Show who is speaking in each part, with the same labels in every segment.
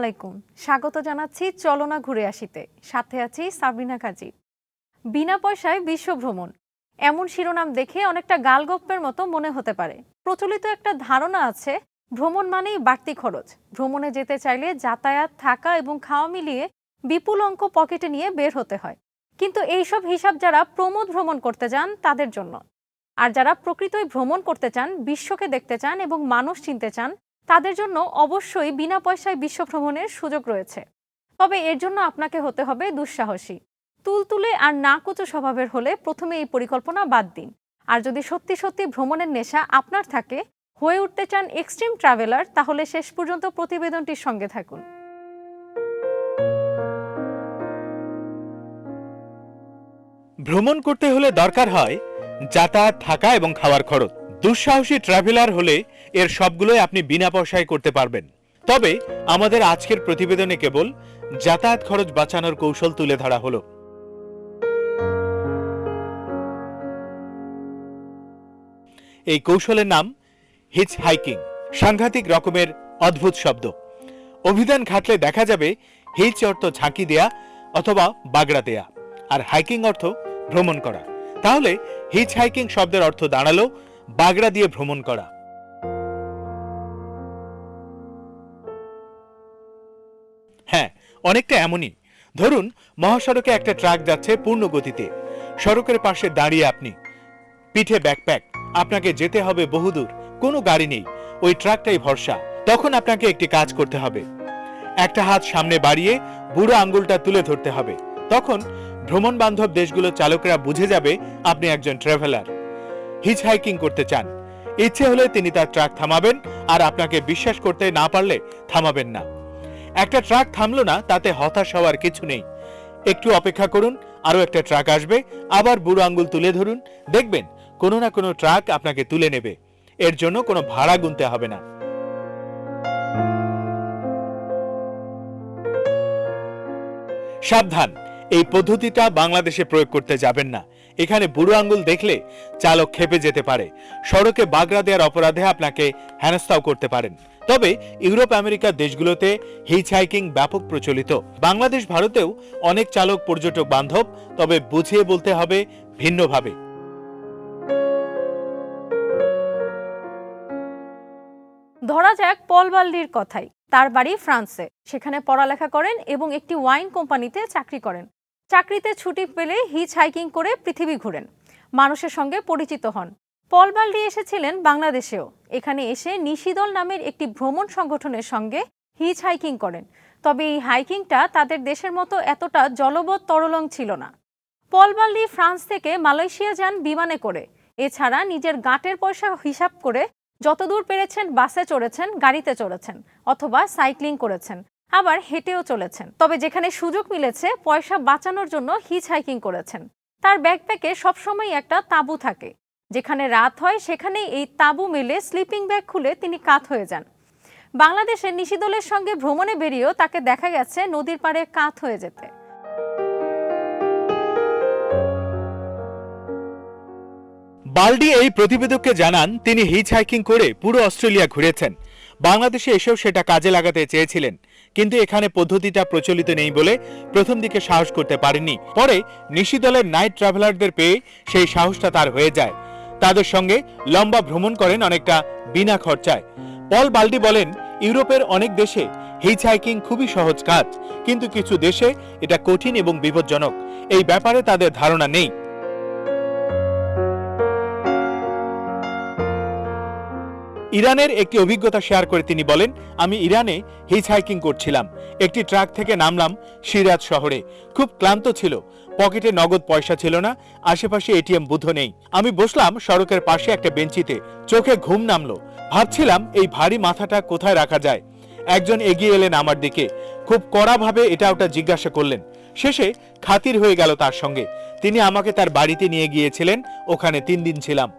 Speaker 1: আলাইকুম, স্বাগত জানাচ্ছি চলো না ঘুরে আসিতে। সাথে আছি সাবিনা কাজী। বিনা পয়সায় বিশ্ব ভ্রমণ, এমন শিরোনাম দেখে অনেকটা গালগপ্পের মতো মনে হতে পারে। প্রচলিত একটা ধারণা আছে ভ্রমণ মানেই বাড়তি খরচ। ভ্রমণে যেতে চাইলে যাতায়াত, থাকা এবং খাওয়া মিলিয়ে বিপুল অঙ্ক পকেটে নিয়ে বের হতে হয়। কিন্তু এইসব হিসাব যারা প্রমোদ ভ্রমণ করতে যান তাদের জন্য। আর যারা প্রকৃতই ভ্রমণ করতে চান, বিশ্বকে দেখতে চান এবং মানুষ চিনতে চান, তাদের জন্য অবশ্যই বিনা পয়সায় বিশ্ব ভ্রমণের সুযোগ রয়েছে। তবে এর জন্য আপনাকে হতে হবে দুঃসাহসী, তুলতুলে আর নাকুচো স্বভাবের হলে প্রথমে এই পরিকল্পনা বাদ দিন। আর যদি সত্যি সত্যি ভ্রমণের নেশা আপনার থাকে, হয়ে উঠতে চান এক্সট্রিম ট্রাভেলার, তাহলে শেষ পর্যন্ত প্রতিবেদনটির সঙ্গে থাকুন।
Speaker 2: ভ্রমণ করতে হলে দরকার হয় যাতায়াত, থাকা এবং খাওয়ার খরচ। দুঃসাহসী ট্রাভেলার হলে এর সবগুলোই আপনি বিনা পয়সায় করতে পারবেন। তবে আমাদের আজকের প্রতিবেদনে কেবল যাতায়াত খরচ বাঁচানোর কৌশল তুলে ধরা হলো। এই কৌশলের নাম হিচ হাইকিং। সাংঘাতিক রকমের অদ্ভুত শব্দ। অভিধান ঘাটলে দেখা যাবে হিচ অর্থ ঝাঁকি দেয়া অথবা বাগড়া দেয়া, আর হাইকিং অর্থ ভ্রমণ করা। তাহলে হিচ হাইকিং শব্দের অর্থ দাঁড়ালো বাগড়া দিয়ে ভ্রমণ করা। হ্যাঁ, অনেকটা এমনই। ধরুন মহাসড়কে একটা ট্রাক যাচ্ছে পূর্ণ গতিতে। সড়কের পাশে দাঁড়িয়ে আপনি, পিঠে ব্যাকপ্যাক, আপনাকে যেতে হবে বহুদূর, কোনো গাড়ি নেই, ওই ট্রাকটাই ভরসা। তখন আপনাকে একটি কাজ করতে হবে, একটা হাত সামনে বাড়িয়ে বুড়ো আঙ্গুলটা তুলে ধরতে হবে। তখন ভ্রমণ বান্ধব দেশগুলো চালকরা বুঝে যাবে আপনি একজন ট্রাভেলার, হিচ হাইকিং করতে চান। ইচ্ছে হলে তিনি তার ট্রাক থামাবেন, আর আপনাকে বিশ্বাস করতে না পারলে থামাবেন না। একটা ট্রাক থামলো না তাতে হতাশ হওয়ার কিছু নেই। একটু অপেক্ষা করুন, আরো একটা ট্রাক আসবে, আবার বুড়ো আঙ্গুল তুলে ধরুন, দেখবেন কোনো না কোনো ট্রাক আপনাকে তুলে নেবে। এর জন্য কোনো ভাড়া গুনতে হবে না। সাবধান, এই পদ্ধতিটা বাংলাদেশে প্রয়োগ করতে যাবেন না। এখানে বুড়ো আঙ্গুল দেখলে চালক ক্ষেপে যেতে পারে। সড়কে বাগড়া দেওয়ার অপরাধে আপনাকে হেনস্থাও করতে পারেন। তবে ইউরোপ আমেরিকার দেশগুলোতে হিচ হাইকিং ব্যাপক প্রচলিত। বাংলাদেশ, ভারতেও অনেক চালক পর্যটক বান্ধব, তবে বুঝিয়ে বলতে হবে ভিন্নভাবে।
Speaker 1: ধরা যাক পল বাল্ডির কথাই। তার বাড়ি ফ্রান্সে, সেখানে পড়ালেখা করেন এবং একটি ওয়াইন কোম্পানিতে চাকরি করেন। চাকরিতে ছুটি পেলে হিচ হাইকিং করে পৃথিবী ঘুরেন, মানুষের সঙ্গে পরিচিত হন। পল বাল্ডি এসেছিলেন বাংলাদেশেও। এখানে এসে নিশিদল নামের একটি ভ্রমণ সংগঠনের সঙ্গে হিচ হাইকিং করেন। তবে এই হাইকিংটা তাদের দেশের মতো এতটা জলবৎ তরলং ছিল না। পল বাল্ডি ফ্রান্স থেকে মালয়েশিয়া যান বিমানে করে। এছাড়া নিজের গাঁটের পয়সা হিসাব করে যতদূর পেরেছেন বাসে চড়েছেন, গাড়িতে চড়েছেন, অথবা সাইক্লিং করেছেন, আবার হেঁটেও চলেছেন। তবে যেখানে সুযোগ মিলেছে পয়সা বাঁচানোর জন্য হিচ হাইকিং করেছেন। তার ব্যাকপ্যাকে সবসময় একটা তাঁবু থাকে। যেখানে রাত হয় সেখানেই এই তাঁবু মেলে স্লিপিং ব্যাগ খুলে তিনি কাত হয়ে যান। বাংলাদেশের নিশিদলের সঙ্গে ভ্রমণে বেরিয়েও তাকে দেখা গেছে নদীর পাড়ে কাত হয়ে যেতে।
Speaker 2: বাল্ডি এই প্রতিবেদককে জানান তিনি হিচ হাইকিং করে পুরো অস্ট্রেলিয়া ঘুরেছেন। বাংলাদেশে এসেও সেটা কাজে লাগাতে চেয়েছিলেন, কিন্তু এখানে পদ্ধতিটা প্রচলিত নেই বলে প্রথম দিকে সাহস করতে পারেননি। পরে নিশিদলের নাইট ট্রাভেলারদের পেয়ে সেই সাহসটা তার হয়ে যায়। তাদের সঙ্গে লম্বা ভ্রমণ করেন অনেকটা বিনা খরচায়। পল বাল্ডি বলেন, ইউরোপের অনেক দেশে হিচ হাইকিং খুবই সহজ কাজ, কিন্তু কিছু দেশে এটা কঠিন এবং বিপজ্জনক। এই ব্যাপারে তাদের ধারণা নেই। ইরানের একটি অভিজ্ঞতা শেয়ার করে তিনি বলেন, আমি ইরানে হিচ হাইকিং করছিলাম। একটি ট্রাক থেকে নামলাম সিরাজ শহরে। খুব ক্লান্ত ছিল, পকেটে নগদ পয়সা ছিল না, আশেপাশে এটিএম বুথ নেই। আমি বসলাম সড়কের পাশে একটা বেঞ্চিতে, চোখে ঘুম নামলো। ভাবছিলাম এই ভারী মাথাটা কোথায় রাখা যায়। একজন এগিয়ে এলেন আমার দিকে, খুব কড়াভাবে এটা ওটা জিজ্ঞাসা করলেন। শেষে খাতির হয়ে গেল তার সঙ্গে। তিনি আমাকে তার বাড়িতে নিয়ে গিয়েছিলেন। ওখানে 3 দিন ছিলাম।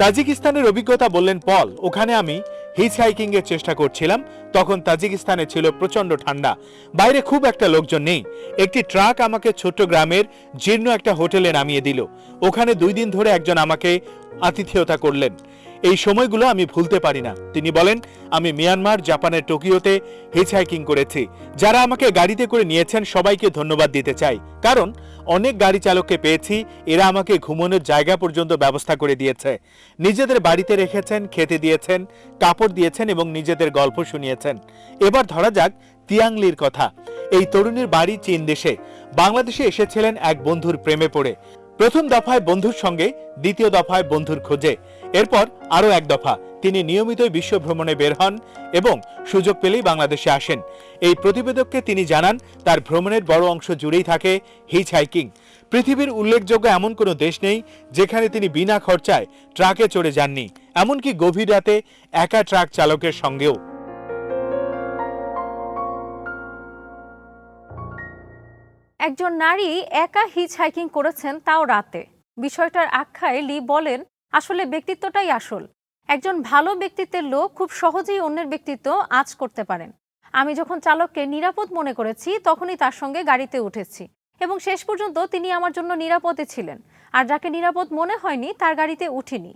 Speaker 2: তাজিকিস্তানের অভিজ্ঞতা বললেন পল, ওখানে আমি হিচ হাইকিং এর চেষ্টা করছিলাম। তখন তাজিকিস্তানে ছিল প্রচন্ড ঠান্ডা, বাইরে খুব একটা লোকজন নেই। একটি ট্রাক আমাকে ছোট্ট গ্রামের জীর্ণ একটা হোটেলে নামিয়ে দিল। ওখানে 2 দিন ধরে একজন আমাকে আতিথেয়তা করলেন। এই সময়গুলো আমি ভুলতে পারি না। তিনি বলেন, আমি মিয়ানমার, জাপানের টোকিওতে হিচহাইকিং করেছি। যারা আমাকে গাড়িতে করে নিয়েছেন সবাইকে ধন্যবাদ দিতে চাই, কারণ অনেক গাড়ি চালককে পেয়েছি, এরা আমাকে ঘুমানোর জায়গা পর্যন্ত ব্যবস্থা করে দিয়েছে, নিজেদের বাড়িতে রেখেছেন, খেতে দিয়েছেন, কাপড় দিয়েছেন এবং নিজেদের গল্প শুনিয়েছেন। এবার ধরা যাক তিয়াংলির কথা। এই তরুণীর বাড়ি চীন দেশে। বাংলাদেশে এসেছিলেন এক বন্ধুর প্রেমে পড়ে। প্রথম দফায় বন্ধুর সঙ্গে, দ্বিতীয় দফায় বন্ধুর খোঁজে, এরপর আরো এক দফা। তিনি নিয়মিতই বিশ্ব ভ্রমণে বের হন এবং সুযোগ পেলেই বাংলাদেশে আসেন। এই প্রতিবেদককে তিনি জানান, তার ভ্রমণের বড় অংশ জুড়েই থাকে হিচহাইকিং। পৃথিবীর উল্লেখযোগ্য এমন কোনো দেশ নেই যেখানে তিনি বিনা খরচায় ট্রাকে চড়ে যাননি, এমনকি গভীর রাতে একা ট্রাক চালকের সঙ্গেও।
Speaker 1: একজন নারী একা হিচহাইকিং করেছেন, তাও রাতে। বিষয়টার আখ্যায় লি বলেন, আসলে ব্যক্তিত্বটাই আসল। একজন ভালো ব্যক্তিত্বের লোক খুব সহজেই অন্যের ব্যক্তিত্ব আঁচ করতে পারেন। আমি যখন চালককে নিরাপদ মনে করেছি তখনই তার সঙ্গে গাড়িতে উঠেছি এবং শেষ পর্যন্ত তিনি আমার জন্য নিরাপদে ছিলেন, আর যাকে নিরাপদ মনে হয়নি তার গাড়িতে উঠিনি।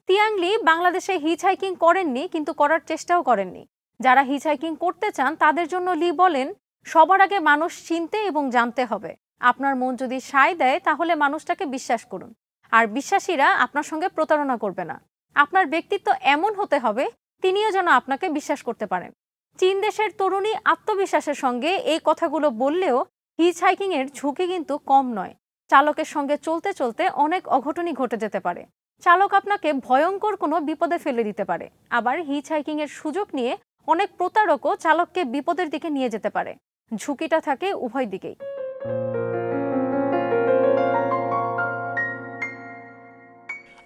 Speaker 1: তিয়াংলি বাংলাদেশে হিচহাইকিং করেননি, কিন্তু করার চেষ্টাও করেননি। যারা হিচহাইকিং করতে চান তাদের জন্য লি বলেন, সবার আগে মানুষ চিনতে এবং জানতে হবে। আপনার মন যদি সায় দেয় তাহলে মানুষটাকে বিশ্বাস করুন, আর বিশ্বাসীরা আপনার সঙ্গে প্রতারণা করবে না। আপনার ব্যক্তিত্ব এমন হতে হবে তিনিও যেন আপনাকে বিশ্বাস করতে পারেন। চীন দেশের তরুণী আত্মবিশ্বাসের সঙ্গে এই কথাগুলো বললেও হিচহাইকিং এর ঝুঁকি কিন্তু কম নয়। চালকের সঙ্গে চলতে চলতে অনেক অঘটনই ঘটে যেতে পারে। চালক আপনাকে ভয়ঙ্কর কোনো বিপদে ফেলে দিতে পারে। আবার হিচহাইকিং এর সুযোগ নিয়ে অনেক প্রতারকও চালককে বিপদের দিকে নিয়ে যেতে পারে। ঝুঁকিটা থাকে উভয় দিকেই।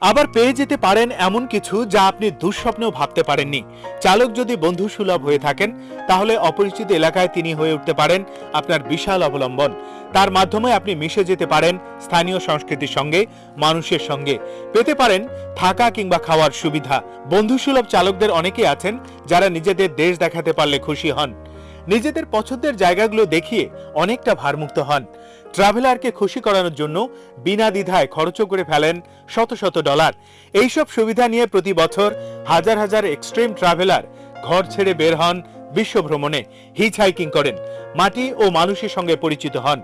Speaker 2: আবার পেয়ে যেতে পারেন এমন কিছু যা আপনি দুঃস্বপ্নেও ভাবতে পারেননি। চালক যদি বন্ধু সুলভ হয়ে থাকেন তাহলে অপরিচিত এলাকায় তিনি হয়ে উঠতে পারেন আপনার বিশাল অবলম্বন। তার মাধ্যমে আপনি মিশে যেতে পারেন স্থানীয় সংস্কৃতির সঙ্গে, মানুষের সঙ্গে, পেতে পারেন থাকা কিংবা খাওয়ার সুবিধা। বন্ধু সুলভ চালকদের অনেকেই আছেন যারা নিজেদের দেশ দেখাতে পারলে খুশি হন, নিজেদের পছন্দের জায়গাগুলো দেখিয়ে অনেকটা ভারমুক্ত হন। ট্রাভেলারকে খুশি করানোর জন্য বিনা দ্বিধায় খরচও করে ফেলেন শত শত ডলার। এইসব সুবিধা নিয়ে প্রতি বছর হাজার হাজার এক্সট্রিম ট্রাভেলার ঘর ছেড়ে বের হন, বিশ্ব ভ্রমণে হিচহাইকিং করেন, মাটি ও মানুষের সঙ্গে পরিচিত হন।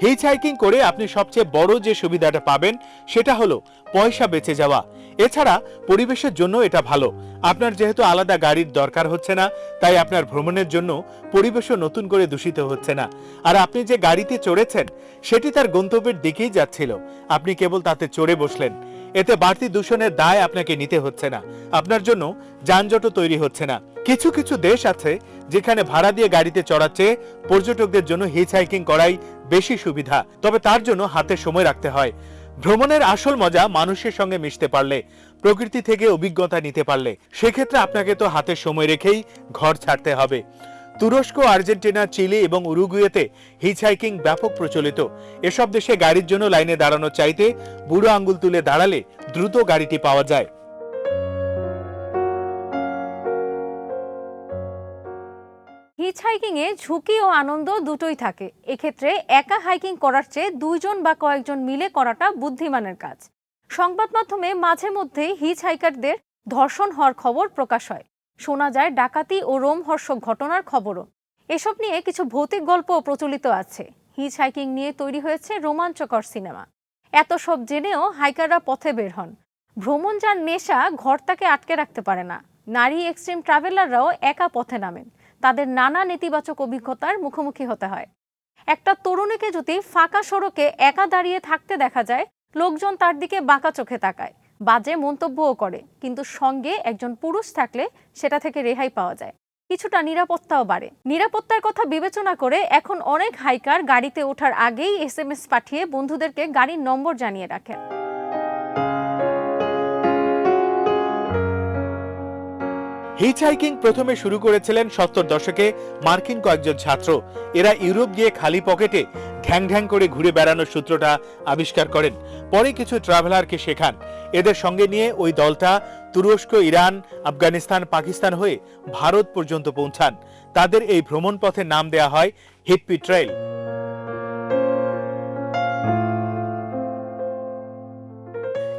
Speaker 2: হিচহাইকিং করে আপনি সবচেয়ে বড় যে সুবিধাটা পাবেন সেটা হলো পয়সা বেঁচে যাওয়া। এছাড়া পরিবেশের জন্য এটা ভালো। আপনার যেহেতু আলাদা গাড়ির দরকার হচ্ছে না, তাই আপনার ভ্রমণের জন্য পরিবেশও নতুন করে দূষিত হচ্ছে না। আর আপনি যে গাড়িতে চড়েছেন সেটি তার গন্তব্যের দিকেই যাচ্ছিল, আপনি কেবল তাতে চড়ে বসলেন। এতে বাড়তি দূষণের দায় আপনাকে নিতে হচ্ছে না, আপনার জন্য যানজটও তৈরি হচ্ছে না। কিছু কিছু দেশ আছে যেখানে ভাড়া দিয়ে গাড়িতে চড়াচ্ছে পর্যটকদের জন্য হিচহাইকিং করাই বেশি সুবিধা, তবে তার জন্য হাতে সময় রাখতে হয়। ভ্রমণের আসল মজা মানুষের সঙ্গে মিশতে পারলে, প্রকৃতি থেকে অভিজ্ঞতা নিতে পারলে। সেক্ষেত্রে আপনাকে তো হাতে সময় রেখেই ঘর ছাড়তে হবে। তুরস্ক, আর্জেন্টিনা, চিলি এবং উরুগুয়েতে হিচহাইকিং ব্যাপক প্রচলিত। এসব দেশে গাড়ির জন্য লাইনে দাঁড়ানোর চাইতে বুড়ো আঙ্গুল তুলে দাঁড়ালে দ্রুত গাড়িটি পাওয়া যায়।
Speaker 1: হিচহাইকিং এ ঝুঁকি ও আনন্দ দুটোই থাকে। এক্ষেত্রে একা হাইকিং করার চেয়ে দুইজন বা কয়েকজন মিলে করাটা বুদ্ধিমানের কাজ। সংবাদ মাধ্যমে মাঝে মধ্যে হিচহাইকারদের ধর্ষণ হওয়ার খবর প্রকাশ হয়, শোনা যায় ডাকাতি ও রোমহর্ষক ঘটনার খবরও। এসব নিয়ে কিছু ভৌতিক গল্পও প্রচলিত আছে। হিচহাইকিং নিয়ে তৈরি হয়েছে রোমাঞ্চকর সিনেমা। এত সব জেনেও হাইকাররা পথে বের হন। ভ্রমণ যার নেশা, ঘর তাকে আটকে রাখতে পারে না। নারী এক্সট্রিম ট্রাভেলাররাও একা পথে নামেন, তাদের নানা নেতিবাচক অভিজ্ঞতার মুখোমুখি হতে হয়। একটা তরুণীকে যদি ফাঁকা সড়কে একা দাঁড়িয়ে থাকতে দেখা যায়, লোকজন তার দিকে বাঁকা চোখে তাকায়, বাজে মন্তব্যও করে, কিন্তু সঙ্গে একজন পুরুষ থাকলে সেটা থেকে রেহাই পাওয়া যায়, কিছুটা নিরাপত্তাও বাড়ে। নিরাপত্তার কথা বিবেচনা করে এখন অনেক হাইকার গাড়িতে ওঠার আগেই SMS পাঠিয়ে বন্ধুদেরকে গাড়ির নম্বর জানিয়ে রাখেন।
Speaker 2: হিচহাইকিং প্রথমে শুরু করেছিলেন 70 দশকে মার্কিন কয়েকজন ছাত্র। এরা ইউরোপ গিয়ে খালি পকেটে ঢ্যাং ঢ্যাং করে ঘুরে বেড়ানোর সূত্রটা আবিষ্কার করেন। পরে কিছু ট্রাভেলারকে শেখান। এদের সঙ্গে নিয়ে ওই দলটা তুরস্ক, ইরান, আফগানিস্তান, পাকিস্তান হয়ে ভারত পর্যন্ত পৌঁছান। তাদের এই ভ্রমণ পথের নাম দেয়া হয় হিপ্পি ট্রেইল।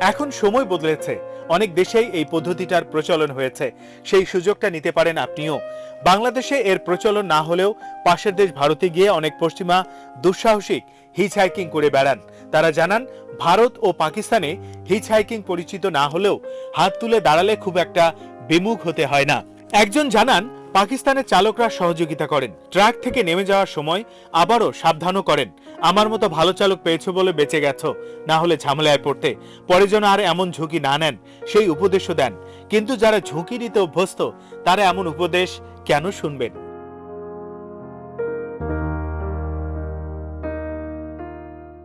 Speaker 2: এখন সময় বদলেছে, অনেক দেশেই এই পদ্ধতিটার প্রচলন হয়েছে। সেই সুযোগটা নিতে পারেন আপনিও। বাংলাদেশে এর প্রচলন না হলেও পাশের দেশ ভারতে গিয়ে অনেক পশ্চিমা দুঃসাহসিক হিচ হাইকিং করে বেড়ান। তারা জানান, ভারত ও পাকিস্তানে হিচ হাইকিং পরিচিত না হলেও হাত তুলে দাঁড়ালে খুব একটা বিমুখ হতে হয় না। একজন জানান, পাকিস্তানের চালকরা সহযোগিতা করেন, ট্রাক থেকে নেমে যাওয়ার সময় আবারও সাবধানও করেন। আমার মতো ভালো চালক পেয়েছো বলে বেঁচে গেছো, না হলে ঝামেলায় পড়তে, পরে যেন আর এমন ঝুঁকি না নেন সেই উপদেশও দেন। কিন্তু যারা ঝুঁকি নিতে অভ্যস্ত তারা এমন উপদেশ কেন শুনবেন?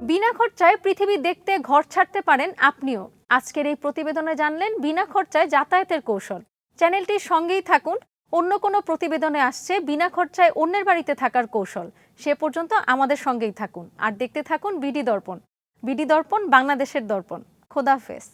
Speaker 1: বিনা খরচায় পৃথিবী দেখতে ঘর ছাড়তে পারেন আপনিও। আজকের এই প্রতিবেদনে জানলেন বিনা খরচায় যাতায়াতের কৌশল। চ্যানেলটির সঙ্গেই থাকুন। অন্য কোনো প্রতিবেদনে আসছে বিনা খরচায় অন্যের বাড়িতে থাকার কৌশল। সে পর্যন্ত আমাদের সঙ্গেই থাকুন আর দেখতে থাকুন বিডি দর্পণ। বিডি দর্পণ, বাংলাদেশের দর্পণ। খোদাহাফেজ।